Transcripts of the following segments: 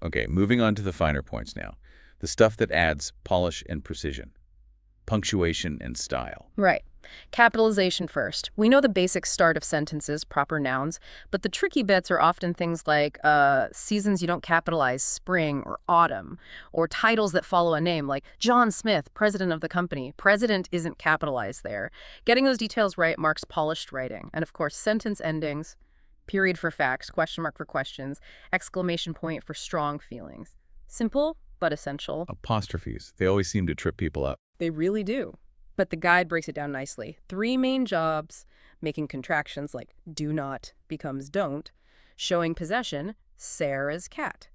Okay, moving on to the finer points now. The stuff that adds polish and precision. Punctuation and style. Right. Capitalization first. We know the basic start of sentences, proper nouns, but the tricky bits are often things like seasons you don't capitalize, spring or autumn, or titles that follow a name like John Smith, president of the company. President isn't capitalized there. Getting those details right marks polished writing. And of course, sentence endings, period for facts, question mark for questions, exclamation point for strong feelings. Simple, but essential. Apostrophes. They always seem to trip people up. They really do. But the guide breaks it down nicely. 3 main jobs, making contractions like do not becomes don't, showing possession, Sarah's cat.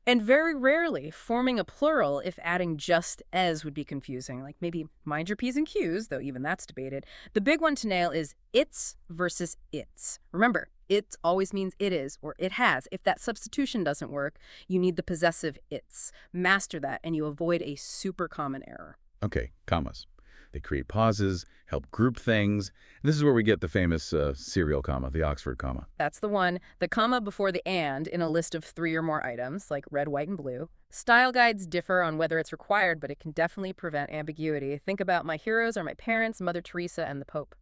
And very rarely forming a plural if adding just as would be confusing, like maybe mind your P's and Q's, though even that's debated. The big one to nail is it's versus its. Remember, it always means it is or it has. If that substitution doesn't work, you need the possessive its. Master that and you avoid a super common error. Okay, commas. They create pauses, help group things. And this is where we get the famous serial comma, the Oxford comma. That's the one. The comma before the and in a list of 3 or more items, like red, white, and blue. Style guides differ on whether it's required, but it can definitely prevent ambiguity. Think about my heroes are my parents, Mother Teresa, and the Pope.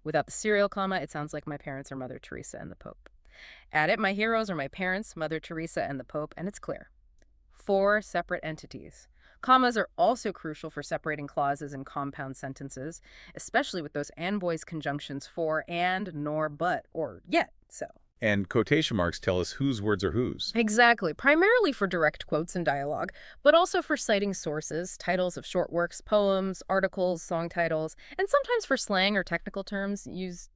Without the serial comma, it sounds like my parents are Mother Teresa and the Pope. Add it, my heroes are my parents, Mother Teresa, and the Pope, and it's clear. 4 separate entities. Commas are also crucial for separating clauses and compound sentences, especially with those and boys conjunctions for, and, nor, but, or yet, so. And quotation marks tell us whose words are whose. Exactly, primarily for direct quotes and dialogue, but also for citing sources, titles of short works, poems, articles, song titles, and sometimes for slang or technical terms used,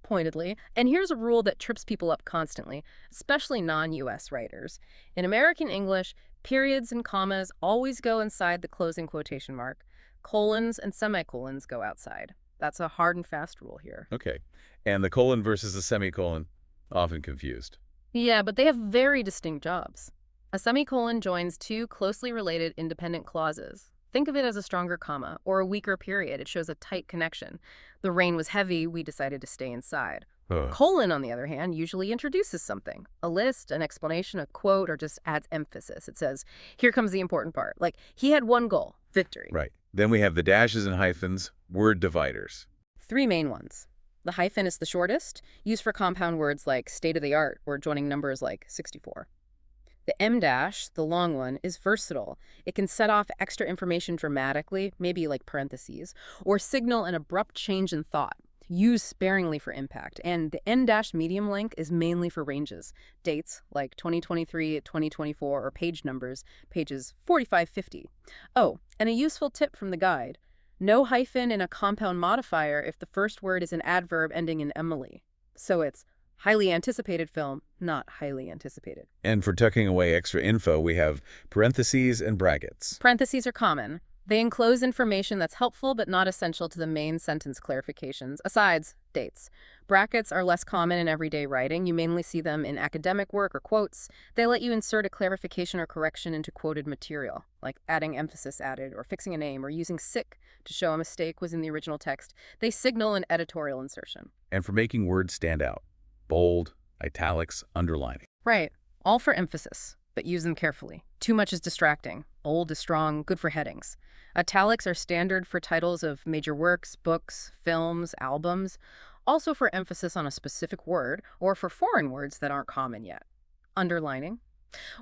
pointedly. And here's a rule that trips people up constantly, especially non-US writers. In American English, periods and commas always go inside the closing quotation mark. Colons and semicolons go outside. That's a hard and fast rule here. Okay. And the colon versus the semicolon, often confused. Yeah, but they have very distinct jobs. A semicolon joins 2 closely related independent clauses. Think of it as a stronger comma or a weaker period. It shows a tight connection. The rain was heavy, we decided to stay inside. Ugh. Colon, on the other hand, usually introduces something. A list, an explanation, a quote, or just adds emphasis. It says, here comes the important part. Like, he had one goal, victory. Right. Then we have the dashes and hyphens, word dividers. 3 main ones. The hyphen is the shortest, used for compound words like state of the art or joining numbers like 64. The M dash, the long one, is versatile. It can set off extra information dramatically, maybe like parentheses, or signal an abrupt change in thought. Use sparingly for impact. And the N dash medium length is mainly for ranges. Dates like 2023, 2024, or page numbers, pages 4550. Oh, and a useful tip from the guide. No hyphen in a compound modifier if the first word is an adverb ending in Emily. So it's highly anticipated film, not highly anticipated. And for tucking away extra info, we have parentheses and brackets. Parentheses are common. They enclose information that's helpful but not essential to the main sentence clarifications. Asides, dates. Brackets are less common in everyday writing. You mainly see them in academic work or quotes. They let you insert a clarification or correction into quoted material, like adding emphasis added or fixing a name or using sick to show a mistake was in the original text. They signal an editorial insertion. And for making words stand out. Bold, italics, underlining. Right. All for emphasis, but use them carefully. Too much is distracting. Old is strong, good for headings. Italics are standard for titles of major works, books, films, albums, also for emphasis on a specific word or for foreign words that aren't common yet. Underlining.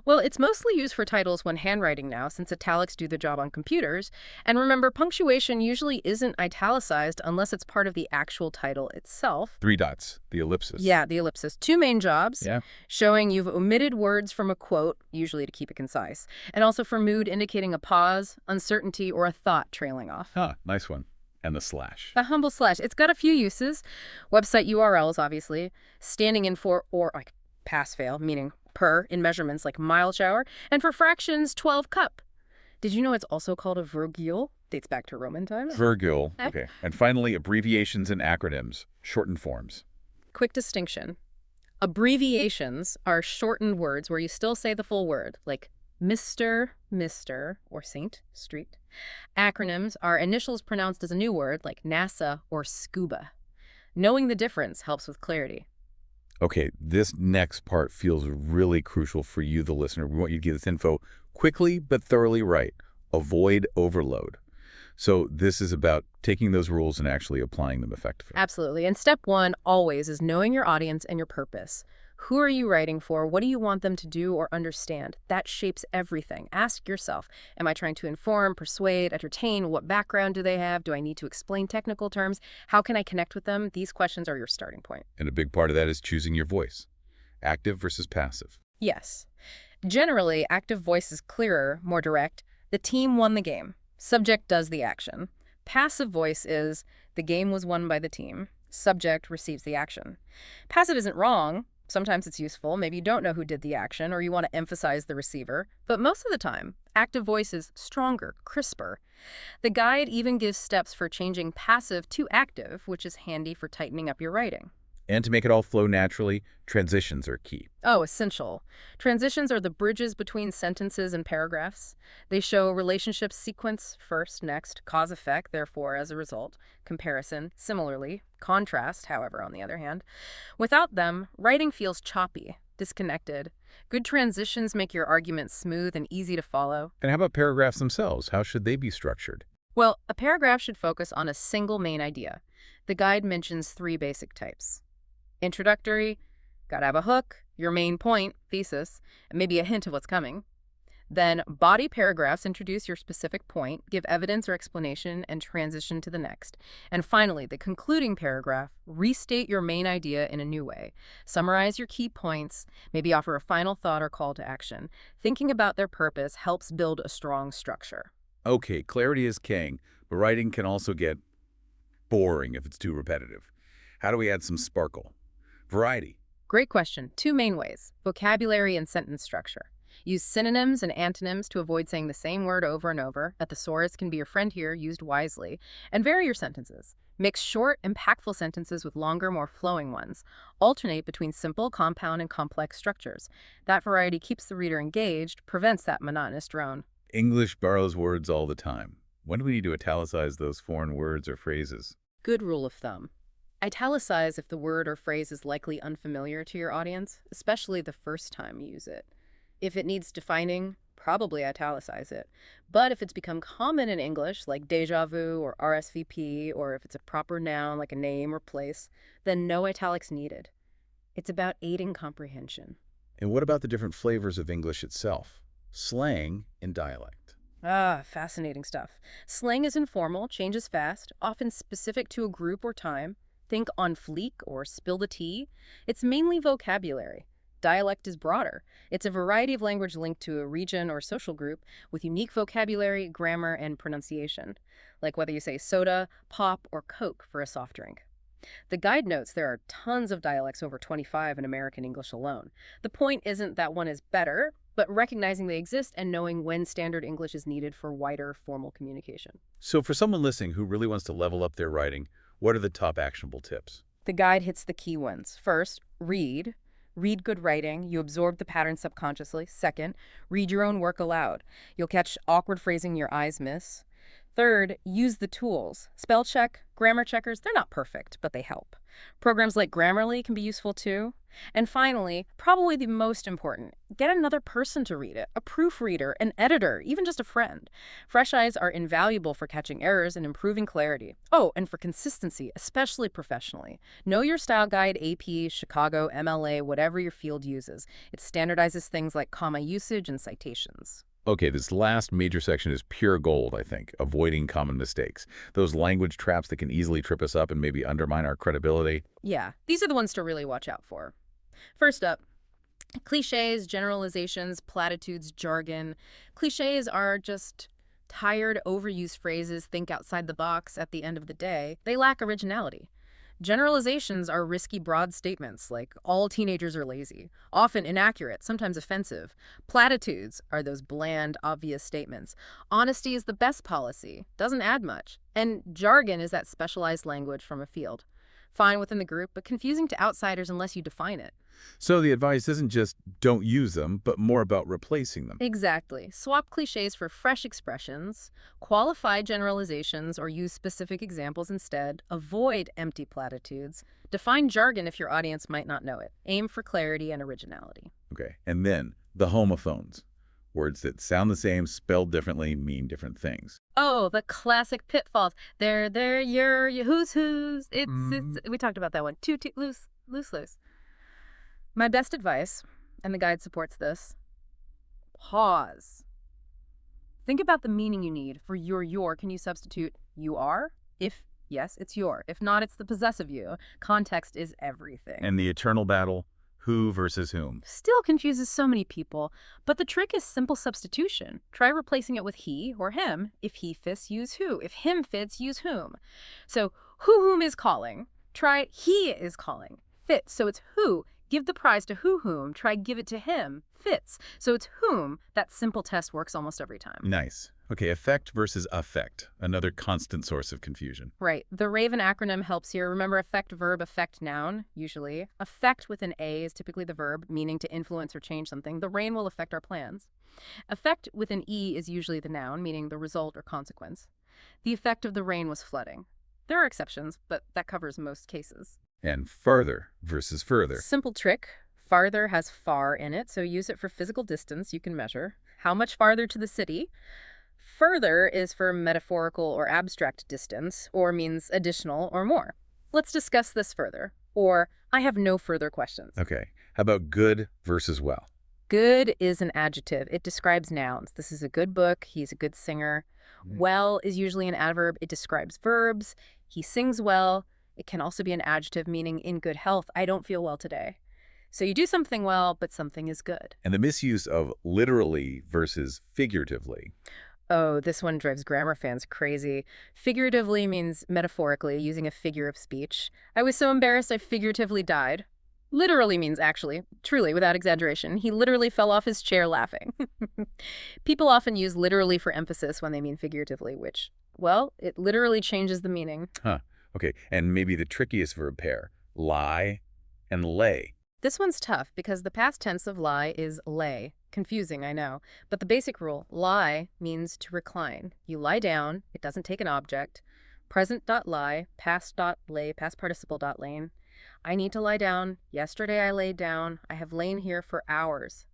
Well, it's mostly used for titles when handwriting now, since italics do the job on computers. And remember, punctuation usually isn't italicized unless it's part of the actual title itself. 3 dots, the ellipsis. Yeah, the ellipsis. 2 main jobs. Yeah. Showing you've omitted words from a quote, usually to keep it concise. And also for mood, indicating a pause, uncertainty, or a thought trailing off. Ah, nice one. And the slash. A humble slash. It's got a few uses. Website URLs, obviously. Standing in for or like pass-fail, meaning per in measurements like miles hour, and for fractions, 12 cup. Did you know it's also called a virgule? Dates back to Roman times. Virgule. Okay. And finally, abbreviations and acronyms, shortened forms. Quick distinction. Abbreviations are shortened words where you still say the full word, like Mr., or Saint, Street. Acronyms are initials pronounced as a new word, like NASA or scuba. Knowing the difference helps with clarity. Okay, this next part feels really crucial for you, the listener. We want you to get this info quickly but thoroughly right. Avoid overload. So this is about taking those rules and actually applying them effectively. Absolutely. And step one always is knowing your audience and your purpose. Who are you writing for? What do you want them to do or understand? That shapes everything. Ask yourself, am I trying to inform, persuade, entertain? What background do they have? Do I need to explain technical terms? How can I connect with them? These questions are your starting point. And a big part of that is choosing your voice. Active versus passive. Yes. Generally, active voice is clearer, more direct. The team won the game. Subject does the action. Passive voice is the game was won by the team. Subject receives the action. Passive isn't wrong. Sometimes it's useful. Maybe you don't know who did the action or you want to emphasize the receiver. But most of the time, active voice is stronger, crisper. The guide even gives steps for changing passive to active, which is handy for tightening up your writing. And to make it all flow naturally, transitions are key. Oh, essential. Transitions are the bridges between sentences and paragraphs. They show relationships sequence first, next, cause effect, therefore, as a result, comparison, similarly, contrast, however, on the other hand. Without them, writing feels choppy, disconnected. Good transitions make your argument smooth and easy to follow. And how about paragraphs themselves? How should they be structured? Well, a paragraph should focus on a single main idea. The guide mentions three basic types. Introductory, gotta have a hook, your main point, thesis, and maybe a hint of what's coming. Then body paragraphs introduce your specific point, give evidence or explanation, and transition to the next. And finally, the concluding paragraph, restate your main idea in a new way. Summarize your key points, maybe offer a final thought or call to action. Thinking about their purpose helps build a strong structure. Okay, clarity is king, but writing can also get boring if it's too repetitive. How do we add some sparkle? Variety. Great question. Two main ways: vocabulary and sentence structure. Use synonyms and antonyms to avoid saying the same word over and over. A thesaurus can be your friend here, used wisely. And vary your sentences. Mix short, impactful sentences with longer, more flowing ones. Alternate between simple, compound, and complex structures. That variety keeps the reader engaged, prevents that monotonous drone. English borrows words all the time. When do we need to italicize those foreign words or phrases? Good rule of thumb. Italicize if the word or phrase is likely unfamiliar to your audience, especially the first time you use it. If it needs defining, probably italicize it. But if it's become common in English, like déjà vu or RSVP, or if it's a proper noun like a name or place, then no italics needed. It's about aiding comprehension. And what about the different flavors of English itself? Slang and dialect. Ah, fascinating stuff. Slang is informal, changes fast, often specific to a group or time. Think on fleek or spill the tea. It's mainly vocabulary. Dialect is broader. It's a variety of language linked to a region or social group with unique vocabulary, grammar, and pronunciation, like whether you say soda, pop, or Coke for a soft drink. The guide notes there are tons of dialects, over 25 in American English alone. The point isn't that one is better, but recognizing they exist and knowing when standard English is needed for wider formal communication. So for someone listening who really wants to level up their writing, what are the top actionable tips? The guide hits the key ones. First, read. Read good writing. You absorb the pattern subconsciously. Second, read your own work aloud. You'll catch awkward phrasing your eyes miss. Third, use the tools. Spell check, grammar checkers, they're not perfect, but they help. Programs like Grammarly can be useful too. And finally, probably the most important, get another person to read it, a proofreader, an editor, even just a friend. Fresh eyes are invaluable for catching errors and improving clarity. Oh, and for consistency, especially professionally. Know your style guide, AP, Chicago, MLA, whatever your field uses. It standardizes things like comma usage and citations. Okay, this last major section is pure gold, I think, avoiding common mistakes. Those language traps that can easily trip us up and maybe undermine our credibility. Yeah, these are the ones to really watch out for. First up, cliches, generalizations, platitudes, jargon. Cliches are just tired, overused phrases, think outside the box at the end of the day. They lack originality. Generalizations are risky, broad statements like all teenagers are lazy, often inaccurate, sometimes offensive. Platitudes are those bland, obvious statements. Honesty is the best policy, doesn't add much. And jargon is that specialized language from a field. fine within the group, but confusing to outsiders unless you define it. So the advice isn't just don't use them, but more about replacing them. Exactly. Swap cliches for fresh expressions, qualify generalizations, or use specific examples instead. Avoid empty platitudes. Define jargon if your audience might not know it. Aim for clarity and originality. Okay. And then the homophones. Words that sound the same, spelled differently, mean different things. Oh, the classic pitfalls. There, you're, who's. We talked about that one. Too, loose. My best advice, and the guide supports this, pause. Think about the meaning you need. For your, can you substitute you are? If yes, it's your. If not, it's the possessive you. Context is everything. And the eternal battle, who versus whom? Still confuses so many people, but the trick is simple substitution. Try replacing it with he or him. If he fits, use who. If him fits, use whom. So whom is calling. Try he is calling. Fits, so it's who. Give the prize to whom. Try give it to him. Fits. So it's whom. That simple test works almost every time. Nice. Okay, effect versus affect, another constant source of confusion. Right. The Raven acronym helps here. Remember affect verb, affect noun, usually. Affect with an A is typically the verb, meaning to influence or change something. The rain will affect our plans. Affect with an E is usually the noun, meaning the result or consequence. The effect of the rain was flooding. There are exceptions, but that covers most cases. And farther versus further. Simple trick. Farther has far in it, so use it for physical distance you can measure. How much farther to the city? Further is for metaphorical or abstract distance, or means additional or more. Let's discuss this further. Or, I have no further questions. Okay, how about good versus well? Good is an adjective. It describes nouns. This is a good book. He's a good singer. Well is usually an adverb. It describes verbs. He sings well. It can also be an adjective meaning in good health. I don't feel well today. So you do something well, but something is good. And the misuse of literally versus figuratively. Oh, this one drives grammar fans crazy. Figuratively means metaphorically, using a figure of speech. I was so embarrassed I figuratively died. Literally means actually, truly, without exaggeration. He literally fell off his chair laughing. People often use literally for emphasis when they mean figuratively, which, well, it literally changes the meaning. Huh. Okay, and maybe the trickiest verb pair, lie and lay. This one's tough because the past tense of lie is lay. Confusing, I know. But the basic rule, lie means to recline. You lie down, it doesn't take an object. Present.lie, past.lay, past participle.lane. I need to lie down. Yesterday I laid down. I have lain here for hours.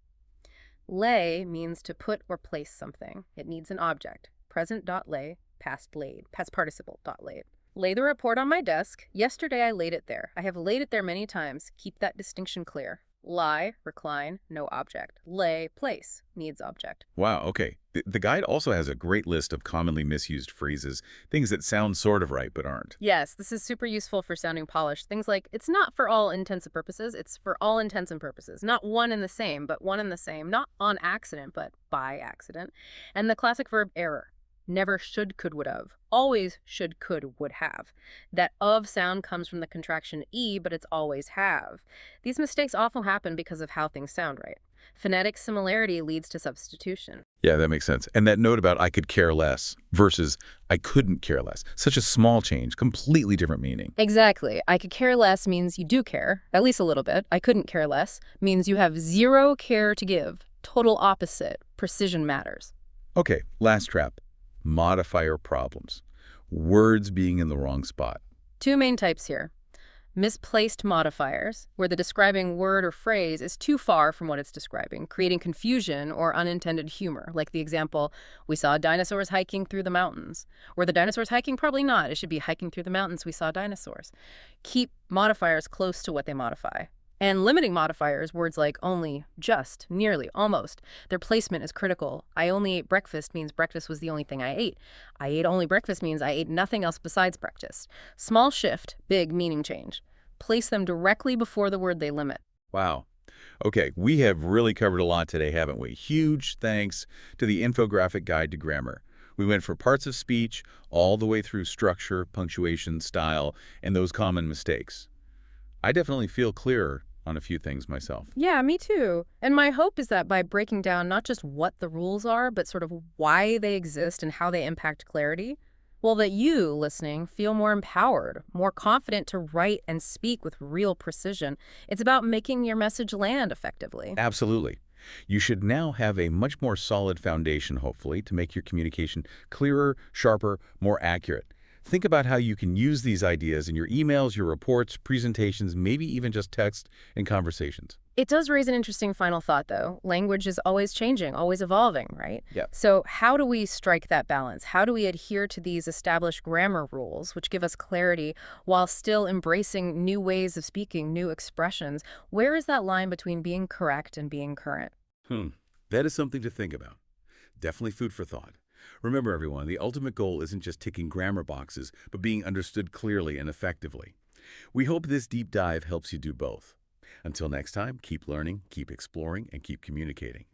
Lay means to put or place something. It needs an object. Present.lay, past laid, past participle.laid. Lay the report on my desk. Yesterday I laid it there. I have laid it there many times. Keep that distinction clear. Lie, recline, no object. Lay, place, needs object. Wow, okay. The guide also has a great list of commonly misused phrases, things that sound sort of right but aren't. Yes, this is super useful for sounding polished. Things like, it's not for all intents and purposes, it's for all intents and purposes. Not one and the same, but one and the same. Not on accident, but by accident. And the classic verb error. Never should, could, would have. Always should, could, would have. That of sound comes from the contraction e, but it's always have. These mistakes often happen because of how things sound right. Phonetic similarity leads to substitution. Yeah, that makes sense. And that note about I could care less versus I couldn't care less. Such a small change, completely different meaning. Exactly. I could care less means you do care, at least a little bit. I couldn't care less means you have zero care to give. Total opposite. Precision matters. Okay, last trap. Modifier problems. Words being in the wrong spot. Two main types here. Misplaced modifiers, where the describing word or phrase is too far from what it's describing, creating confusion or unintended humor, like the example, we saw dinosaurs hiking through the mountains. Were the dinosaurs hiking? Probably not. It should be hiking through the mountains, we saw dinosaurs. Keep modifiers close to what they modify. And limiting modifiers, words like only, just, nearly, almost. Their placement is critical. I only ate breakfast means breakfast was the only thing I ate. I ate only breakfast means I ate nothing else besides breakfast. Small shift, big meaning change. Place them directly before the word they limit. Wow. Okay, we have really covered a lot today, haven't we? Huge thanks to the infographic guide to grammar. We went for parts of speech all the way through structure, punctuation, style, and those common mistakes. I definitely feel clearer on a few things myself. Yeah, me too. And my hope is that by breaking down not just what the rules are, but sort of why they exist and how they impact clarity, Well, that you, listening, feel more empowered, more confident to write and speak with real precision. It's about making your message land effectively. Absolutely. You should now have a much more solid foundation, hopefully, to make your communication clearer, sharper, more accurate. Think about how you can use these ideas in your emails, your reports, presentations, maybe even just text and conversations. It does raise an interesting final thought, though. Language is always changing, always evolving, right? Yep. So, how do we strike that balance? How do we adhere to these established grammar rules, which give us clarity, while still embracing new ways of speaking, new expressions? Where is that line between being correct and being current? Hmm. That is something to think about. Definitely food for thought. Remember, everyone, the ultimate goal isn't just ticking grammar boxes, but being understood clearly and effectively. We hope this deep dive helps you do both. Until next time, keep learning, keep exploring, and keep communicating.